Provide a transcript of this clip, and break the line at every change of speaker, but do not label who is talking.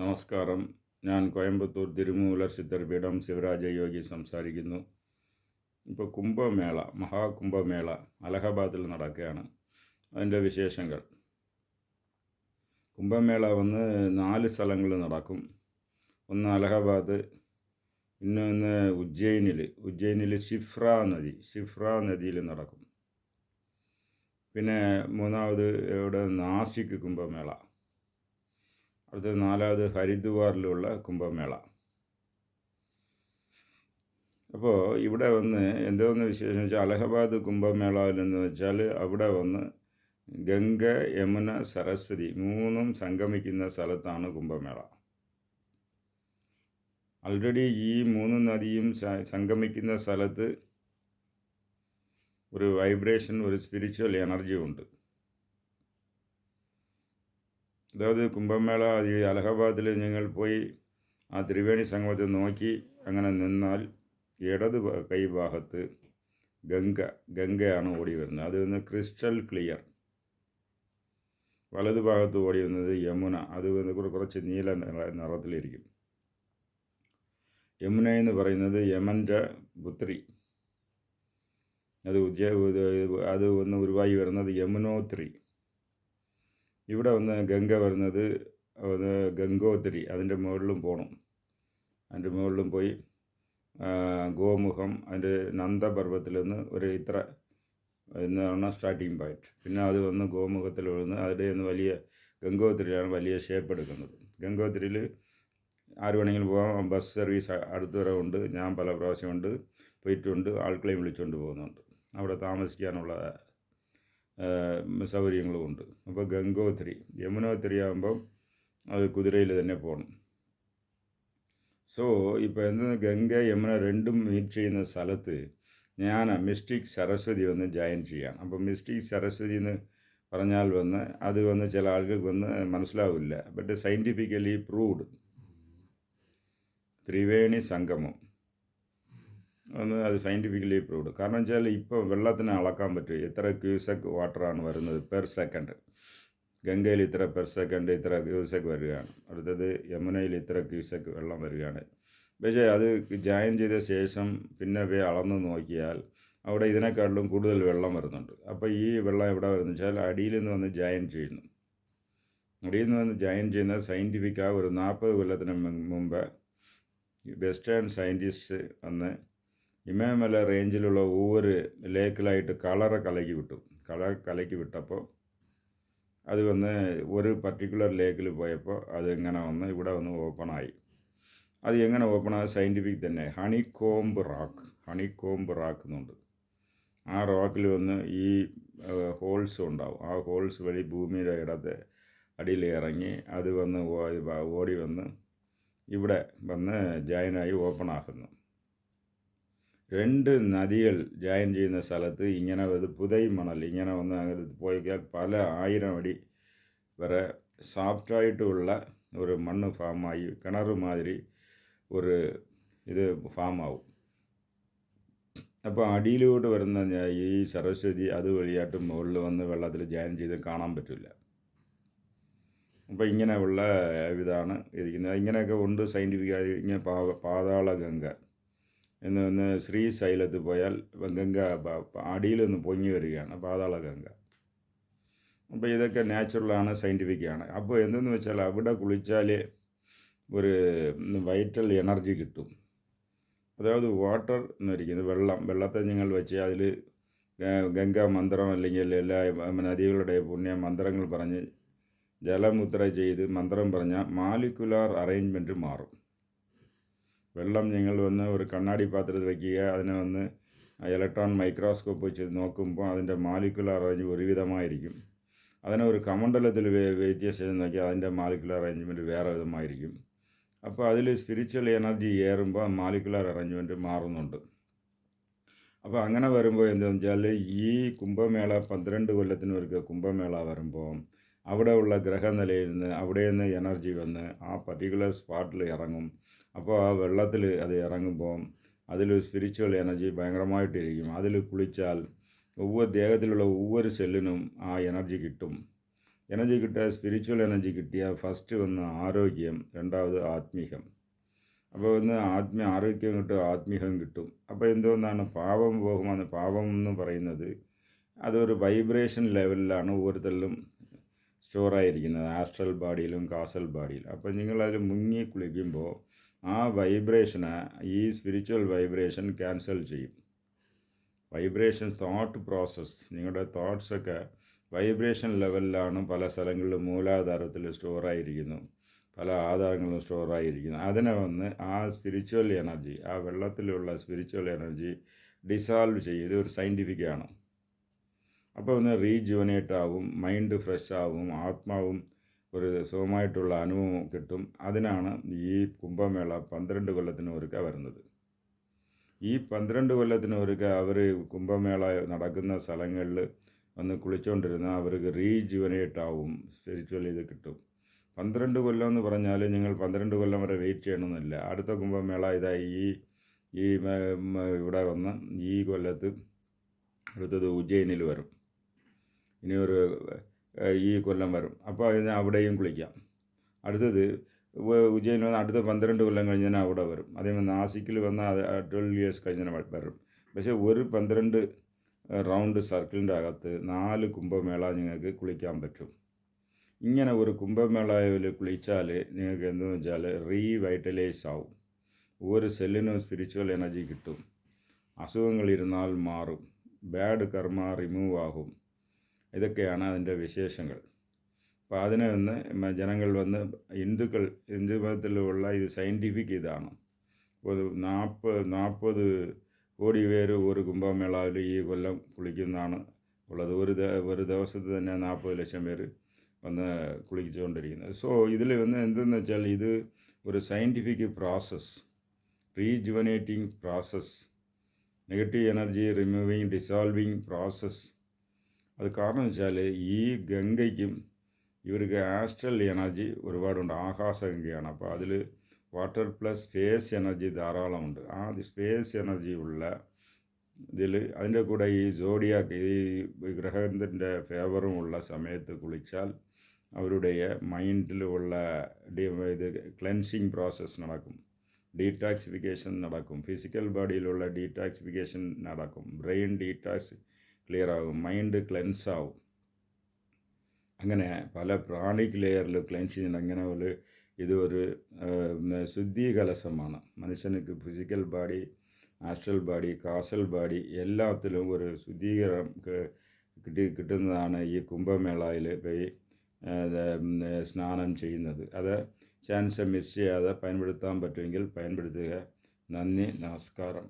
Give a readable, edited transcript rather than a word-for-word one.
നമസ്കാരം. ഞാൻ കോയമ്പത്തൂർ തിരുമൂലർ സിദ്ധർപീഠം ശിവരാജ യോഗി സംസാരിക്കുന്നു. ഇപ്പോൾ കുംഭമേള, മഹാകുംഭമേള അലഹബാദിൽ നടക്കുകയാണ്. അതിൻ്റെ വിശേഷങ്ങൾ. കുംഭമേള വന്ന് 4 സ്ഥലങ്ങളിൽ നടക്കും. ഒന്ന് അലഹബാദ്, പിന്നെ ഉജ്ജയിനിൽ ഷിഫ്ര നദിയിൽ നടക്കും. പിന്നെ മൂന്നാമത് ഇവിടെ നാസിക് കുംഭമേള. അടുത്തത് 4வது ഹരിദ്വാറിലുള്ള കുംഭമേള. അപ്പോൾ ഇവിടെ വന്ന് എന്തോന്ന് വിശേഷം വെച്ചാൽ അലഹബാദ് കുംഭമേളയിലെന്ന് വെച്ചാൽ അവിടെ വന്ന് ഗംഗ, യമുന, സരസ്വതി 3ഉം സംഗമിക്കുന്ന സ്ഥലത്താണ് കുംഭമേള. ആൾറെഡി ഈ 3 നദിയും സംഗമിക്കുന്ന സ്ഥലത്ത് ഒരു വൈബ്രേഷൻ, ഒരു സ്പിരിച്വൽ എനർജി ഉണ്ട്. അതായത് കുംഭമേള ഈ അലഹബാദിൽ നിങ്ങൾ പോയി ആ ത്രിവേണി സംഗമത്തിൽ നോക്കി അങ്ങനെ നിന്നാൽ ഇടത് കൈഭാഗത്ത് ഗംഗയാണ് ഓടി വരുന്നത്. അത് വന്ന് ക്രിസ്റ്റൽ ക്ലിയർ. വലത് ഭാഗത്ത് ഓടി വന്നത് യമുന. അത് വന്ന് കുറച്ച് നീല നിറത്തിലിരിക്കും. യമുന എന്ന് പറയുന്നത് യമൻ്റെ പുത്രി. അത് ഒന്ന് ഉരുവായി വരുന്നത് യമുനോത്രി. ഇവിടെ വന്ന് ഗംഗ വരുന്നത് ഗംഗോത്രി. അതിൻ്റെ മുകളിലും പോകണം. അതിൻ്റെ മുകളിലും പോയി ഗോമുഖം, അതിൻ്റെ നന്ദപർവ്വത്തിൽ നിന്ന് ഒരു ഇത്ര എന്നാണ് സ്റ്റാർട്ടിങ് പോയിന്റ്. പിന്നെ അത് വന്ന് ഗോമുഖത്തിൽ വന്ന് അതിൻ്റെ ഒന്ന് വലിയ ഗംഗോത്രിയിലാണ് വലിയ ഷേപ്പ് എടുക്കുന്നത്. ഗംഗോത്രിയിൽ ആര് വേണമെങ്കിലും പോകാം. ബസ് സർവീസ് അടുത്തുവരെ ഉണ്ട്. ഞാൻ പല പ്രാവശ്യമുണ്ട് പോയിട്ടുണ്ട്. ആൾക്കളെയും വിളിച്ചുകൊണ്ട് പോകുന്നുണ്ട്. അവിടെ താമസിക്കാനുള്ള സൗകര്യങ്ങളുമുണ്ട്. അപ്പോൾ ഗംഗോത്രി. യമുനോത്രി ആകുമ്പം അത് കുതിരയിൽ തന്നെ പോകണം. സോ ഇപ്പോൾ എന്തെന്ന് ഗംഗ യമുന രണ്ടും മീറ്റ് ചെയ്യുന്ന സ്ഥലത്ത് ഞാൻ മിസ്റ്റിക് സരസ്വതി വന്ന് ജോയിൻ ചെയ്യാം. അപ്പോൾ മിസ്റ്റിക് സരസ്വതി എന്ന് പറഞ്ഞാൽ അത് ചില ആളുകൾക്ക് മനസ്സിലാവില്ല. ബട്ട് സയൻറ്റിഫിക്കലി പ്രൂവ്ഡ് ത്രിവേണി സംഗമം അത് സയൻറ്റിഫിക്കലി പ്രൂവ്ഡ്. കാരണം വെച്ചാൽ ഇപ്പോൾ വെള്ളത്തിന് അളക്കാൻ പറ്റും എത്ര ക്യൂസെക് വാട്ടറാണ് വരുന്നത് പെർ സെക്കൻഡ്. ഗംഗയിൽ ഇത്ര പെർ സെക്കൻഡ് ഇത്ര ക്യൂസെക് വരികയാണ്. അടുത്തത് യമുനയിൽ ഇത്ര ക്യൂസെക് വെള്ളം വരികയാണ്. പക്ഷേ അത് ജോയിൻ ചെയ്ത ശേഷം പിന്നെ അളന്ന് നോക്കിയാൽ അവിടെ ഇതിനെക്കാട്ടിലും കൂടുതൽ വെള്ളം വരുന്നുണ്ട്. അപ്പോൾ ഈ വെള്ളം എവിടെ വരുന്നു വെച്ചാൽ അടിയിൽ നിന്ന് വന്ന് ജോയിൻ ചെയ്യുന്നു. അടിയിൽ നിന്ന് വന്ന് ജോയിൻ ചെയ്യുന്നത് സയൻറ്റിഫിക്കാണ്. ഒരു 40 കൊല്ലത്തിന് മുമ്പ് വെസ്റ്റേൺ സയൻറ്റിസ്റ്റ് വന്ന് ഇമയമല റേഞ്ചിലുള്ള ഒവ്വൊരു ലേക്കിലായിട്ട് കളർ കലക്കി വിട്ടപ്പോൾ അത് വന്ന് ഒരു പർട്ടിക്കുലർ ലേക്കിൽ പോയപ്പോൾ അത് എങ്ങനെ വന്ന് ഇവിടെ വന്ന് ഓപ്പണായി. അത് എങ്ങനെ ഓപ്പണായി സയൻറ്റിഫിക് തന്നെ. ഹണിക്കോംബ് റാക്ക് എന്നുണ്ട്. ആ റോക്കിൽ വന്ന് ഈ ഹോൾസ് ഉണ്ടാവും. ആ ഹോൾസ് വഴി ഭൂമിയുടെ ഇടത്തെ അടിയിൽ ഇറങ്ങി അത് വന്ന് ഓടി വന്ന് ഇവിടെ വന്ന് ജോയിനായി ഓപ്പണാക്കുന്നു. 2 നദികൾ ജോയിൻ ചെയ്യുന്ന സ്ഥലത്ത് ഇങ്ങനെ പുതൈ മണൽ ഇങ്ങനെ വന്ന് അങ്ങനെ പോയിക്കാൽ പല 1000 അടി വരെ സോഫ്റ്റായിട്ടുള്ള ഒരു മണ്ണ് ഫാമായി കിണർ മാതിരി ഒരു ഇത് ഫാമാവും. അപ്പോൾ അടിയിലോട്ട് വരുന്ന ഈ സരസ്വതി അതുവഴിയായിട്ട് മുകളിൽ വന്ന് വെള്ളത്തിൽ ജോയിൻ ചെയ്ത് കാണാൻ പറ്റില്ല. അപ്പോൾ ഇങ്ങനെയുള്ള ഇതാണ് ഇരിക്കുന്നത്. ഇങ്ങനെയൊക്കെ ഉണ്ട് സയൻറ്റിഫിക്കായി. ഇങ്ങനെ പാതാള ഗംഗ എന്ന് ശ്രീശൈലത്ത് പോയാൽ ഗംഗ അടിയിൽ നിന്ന് പൊങ്ങി വരികയാണ്, പാതാള ഗംഗ. അപ്പോൾ ഇതൊക്കെ നാച്ചുറലാണ്, സയൻറ്റിഫിക്കാണ്. അപ്പോൾ എന്തെന്ന് വെച്ചാൽ അവിടെ കുളിച്ചാൽ ഒരു വൈറ്റൽ എനർജി കിട്ടും. അതായത് വാട്ടർ എന്നിരിക്കുന്നത് വെള്ളത്തെ നിങ്ങൾ വെച്ച് അതിൽ ഗംഗാ മന്ത്രം അല്ലെങ്കിൽ എല്ലാ നദികളുടെ പുണ്യ മന്ത്രങ്ങൾ പറഞ്ഞ് ജലമുദ്ര ചെയ്ത് മന്ത്രം പറഞ്ഞാൽ മാലിക്കുലാർ അറേഞ്ച്മെൻറ്റ് മാറും. വെള്ളം നിങ്ങൾ വന്ന് ഒരു കണ്ണാടി പാത്രത്തിൽ വയ്ക്കുക. അതിനെ ഇലക്ട്രോൺ മൈക്രോസ്കോപ്പ് വെച്ച് നോക്കുമ്പോൾ അതിൻ്റെ മാലിക്കുലർ അറേഞ്ച്മെൻറ്റ് ഒരുവിധമായിരിക്കും. അതിനെ ഒരു കമണ്ഡലത്തിൽ വെച്ച ശേഷം നോക്കിയാൽ അതിൻ്റെ മാലിക്കുലർ അറേഞ്ച്മെൻറ്റ് വേറെ വിധമായിരിക്കും. അപ്പോൾ അതിൽ സ്പിരിച്വൽ എനർജി ഏറുമ്പോൾ മാലിക്കുലർ അറേഞ്ച്മെൻറ്റ് മാറുന്നുണ്ട്. അപ്പോൾ അങ്ങനെ വരുമ്പോൾ എന്താണെന്ന് വെച്ചാൽ ഈ കുംഭമേള 12 കൊല്ലത്തിന് ഒരിക്കൽ കുംഭമേള വരുമ്പോൾ അവിടെ ഉള്ള ഗ്രഹനിലയിൽ നിന്ന് അവിടെ നിന്ന് എനർജി വന്ന് ആ പർട്ടിക്കുലർ സ്പോട്ടിൽ ഇറങ്ങും. അപ്പോൾ ആ വെള്ളത്തിൽ അത് ഇറങ്ങുമ്പോൾ അതിൽ സ്പിരിച്വൽ എനർജി ഭയങ്കരമായിട്ടിരിക്കും. അതിൽ കുളിച്ചാൽ ദേഹത്തിലുള്ള ഒവ്വൊരു സെല്ലിനും ആ എനർജി കിട്ടും. എനർജി കിട്ടുക, സ്പിരിച്വൽ എനർജി കിട്ടിയ ഫസ്റ്റ് ഒന്ന് ആരോഗ്യം, രണ്ടാമത് ആത്മീകം. അപ്പോൾ ഒന്ന് ആരോഗ്യം കിട്ടും, ആത്മീകം കിട്ടും. അപ്പോൾ എന്തോന്നാണ് പാപം പോകുമെന്ന്. പാപം എന്ന് പറയുന്നത് അതൊരു വൈബ്രേഷൻ ലെവലിലാണ് ഓരോരുത്തരിലും സ്റ്റോറായിരിക്കുന്നത്, ആസ്ട്രൽ ബാഡിയിലും കാസൽ ബാഡിയിലും. അപ്പോൾ നിങ്ങളതിൽ മുങ്ങി കുളിക്കുമ്പോൾ ആ വൈബ്രേഷനെ ഈ സ്പിരിച്വൽ വൈബ്രേഷൻ ക്യാൻസൽ ചെയ്യും. വൈബ്രേഷൻ തോട്ട് പ്രോസസ്സ്, നിങ്ങളുടെ തോട്ട്സൊക്കെ വൈബ്രേഷൻ ലെവലിലാണ് പല സ്ഥലങ്ങളിലും മൂലാധാരത്തിൽ സ്റ്റോറായിരിക്കുന്നു, പല ആധാരങ്ങളും സ്റ്റോറായിരിക്കുന്നു. അതിനെ വന്ന് ആ സ്പിരിച്വൽ എനർജി, ആ വെള്ളത്തിലുള്ള സ്പിരിച്വൽ എനർജി ഡിസോൾവ് ചെയ്യും. ഇത് ഒരു സയൻറ്റിഫിക്കാണ്. അപ്പോൾ ഒന്ന് റീജുവനേറ്റ് ആവും, മൈൻഡ് ഫ്രഷ് ആവും, ആത്മാവും ഒരു സുഖമായിട്ടുള്ള അനുഭവം കിട്ടും. അതിനാണ് ഈ കുംഭമേള 12 കൊല്ലത്തിന് ഒരുക്ക വരുന്നത്. ഈ 12 കൊല്ലത്തിന് ഒരുക്ക അവർ കുംഭമേള നടക്കുന്ന സ്ഥലങ്ങളിൽ വന്ന് കുളിച്ചുകൊണ്ടിരുന്ന അവർക്ക് റീജുവനേറ്റ് ആവും, സ്പിരിച്വൽ ഇത് കിട്ടും. 12 കൊല്ലം എന്ന് പറഞ്ഞാൽ നിങ്ങൾ 12 കൊല്ലം വരെ വെയിറ്റ് ചെയ്യണമെന്നില്ല. അടുത്ത കുംഭമേള ഇതായി ഈ ഇവിടെ വന്ന് ഈ കൊല്ലത്ത് അടുത്തത് ഉജ്ജയിനിൽ വരും, ഇനി ഈ കൊല്ലം വരും. അപ്പോൾ അതിന് അവിടെയും കുളിക്കാം. അടുത്തത് ഉജ്ജയിനിൽ വന്ന് അടുത്ത 12 കൊല്ലം കഴിഞ്ഞാൽ അവിടെ വരും. അതേപോലെ നാസിക്കിൽ വന്നാൽ 12 ഇയേഴ്സ് കഴിഞ്ഞാൽ വരും. പക്ഷേ ഒരു 12 റൗണ്ട് സർക്കിളിൻ്റെ അകത്ത് 4 കുംഭമേള നിങ്ങൾക്ക് കുളിക്കാൻ പറ്റും. ഇങ്ങനെ ഒരു കുംഭമേളയിൽ കുളിച്ചാൽ നിങ്ങൾക്ക് എന്തെന്ന് വെച്ചാൽ റീവൈറ്റലൈസ് ആവും, ഒരു സെല്ലിനും സ്പിരിച്വൽ എനർജി കിട്ടും, അസുഖങ്ങളിരുന്നാൽ മാറും, ബാഡ് കർമ്മ റിമൂവ് ആകും. ഇതൊക്കെയാണ് അതിൻ്റെ വിശേഷങ്ങൾ. അപ്പോൾ അതിനെ വന്ന് ജനങ്ങൾ വന്ന് ഹിന്ദു മതത്തിലുള്ള ഇത് സയൻറ്റിഫിക് ഇതാണ്. ഒരു 40 കോടി പേര് ഒരു കുംഭമേളയിൽ ഈ കൊല്ലം കുളിക്കുന്നതാണ് ഉള്ളത്. ഒരു ദിവസത്തിൽ തന്നെ 40 ലക്ഷം പേര് വന്ന് കുളിച്ചുകൊണ്ടിരിക്കുന്നത്. സോ ഇതിൽ വന്ന് എന്തെന്ന് വെച്ചാൽ ഇത് ഒരു scientific process, rejuvenating process, negative energy removing, dissolving process. അത് കാരണം വെച്ചാൽ ഈ ഗംഗയ്ക്കും ഇവർക്ക് ആസ്ട്രൽ എനർജി ഒരുപാടുണ്ട്, ആകാശഗംഗയാണ്. അപ്പോൾ അതിൽ വാട്ടർ പ്ലസ് സ്പേസ് എനർജി ധാരാളമുണ്ട്. ആ സ്പേസ് എനർജി ഉള്ള ഇതിൽ അതിൻ്റെ കൂടെ ഈ സോഡിയാക്ക്, ഈ ഗ്രഹത്തിൻ്റെ ഫേവറുമുള്ള സമയത്ത് കുളിച്ചാൽ അവരുടെ മൈൻഡിലുള്ള ഇത് ക്ലെൻസിങ് പ്രോസസ്സ് നടക്കും, ഡീടാക്സിഫിക്കേഷൻ നടക്കും, ഫിസിക്കൽ ബോഡിയിലുള്ള ഡീടാക്സിഫിക്കേഷൻ നടക്കും, ബ്രെയിൻ ഡീടാക്സ് ക്ലിയർ ആകും, മൈൻഡ് ക്ലെൻസ് ആവും. അങ്ങനെ പല പ്രാണിക് ലെയറിൽ ക്ലെൻസ് ചെയ്യുന്നുണ്ട്. അങ്ങനെ ഒരു ഇതൊരു ശുദ്ധീകലശമാണ്. മനുഷ്യനുക്ക് physical body, astral body, causal body എല്ലാത്തിലും ഒരു ശുദ്ധീകരണം കിട്ടുന്നതാണ് ഈ കുംഭമേളയിൽ പോയി സ്നാനം ചെയ്യുന്നത്. അത് ചാൻസ് മിസ് ചെയ്യാതെ பயன்படுത്താൻ പറ്റുമെങ്കിൽ பயன்படுത്തുക. നന്ദി, നമസ്കാരം.